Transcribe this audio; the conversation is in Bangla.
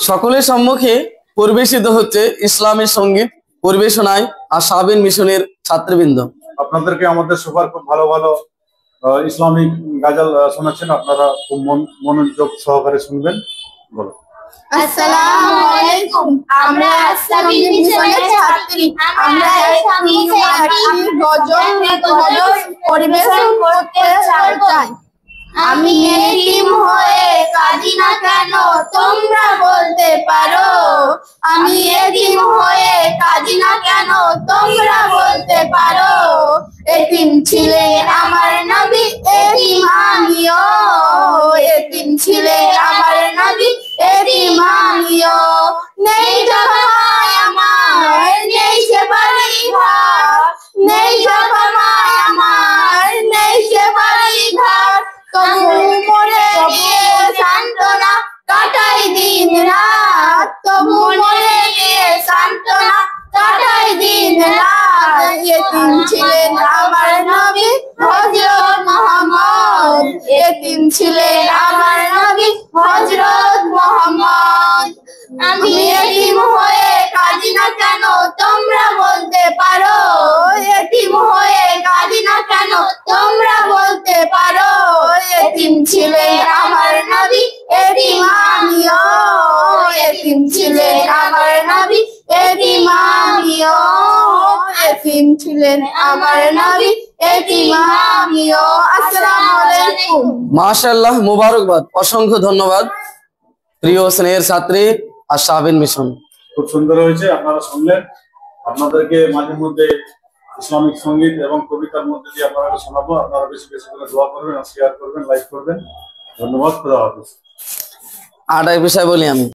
সকলের সম্মুখে পরিবেশিত হচ্ছে ইসলামী সঙ্গীত পরিবেশনায় আশাবিন মিশনের ছাত্রবৃন্দ। আপনাদেরকে আমাদের সুপার খুব ভালো ভালো ইসলামিক গাজাল শোনাচ্ছেন, আপনারা খুব মনোযোগ সহকারে শুনবেন। বলো। আসসালামু আলাইকুম। আমরা আশাবিন মিশনের ছাত্রী। আমরা একটি গজল পরিবেশন করতে চাই। আমি এতিম হয়ে কাঁদি না কেন তোমরা বলতে পারো। আমি এতিম হয়ে কাঁদি না কেন তোমরা বলতে পারো। এতিম ছিলেন আমার নবী, এতিম আমিও। এতিম ছিলেন আমার নবী, এতিম আমিও। নেই জবাই আমার, নেই সে বাড়ি ঘর। নেই জবাই আমার, নেই সে বাড়ি ঘর। তবু মরে গিয়ে সান্ত্বনা কাটাই দিন রাত। তবু মরে গিয়ে সান্ত্বনা কাটাই দিন রাত। এতিম ছিলেন আমার নবী হযরত মুহাম্মদ। এতিম ছিলেন আমার নবী হযরত মুহাম্মদ। আমি এতিম হয়ে কাঁদি না কেন তোমরা বলতে পারো। এতিম হয়ে কাঁদি না কেন তোমরা বলতে পারো। এতিম ছিলেন আমার নবী, এতিম আমিও। এতিম ছিলেন আমার নবী, এতিম আমিও। এতিম ছিলেন আমার নবী, এতিম আমিও। আসসালামু আলাইকুম। মাশাআল্লাহ, মুবারকবাদ, অসংখ্য ধন্যবাদ প্রিয় স্নেহের ছাত্রী আশাবিন মিশন। খুব সুন্দর হয়েছে, আপনারা শুনলেন। আপনাদেরকে মাঝে মধ্যে ইসলামিক সঙ্গীত এবং কবিতার মধ্যে দিয়ে আপনারা শোনাবো। আপনারা বেশি বেশি করে দোয়া করবেন, শেয়ার করবেন, লাইক করবেন। ধন্যবাদ। খোদা হাফেজ। আর এক বিষয় বলি আমি।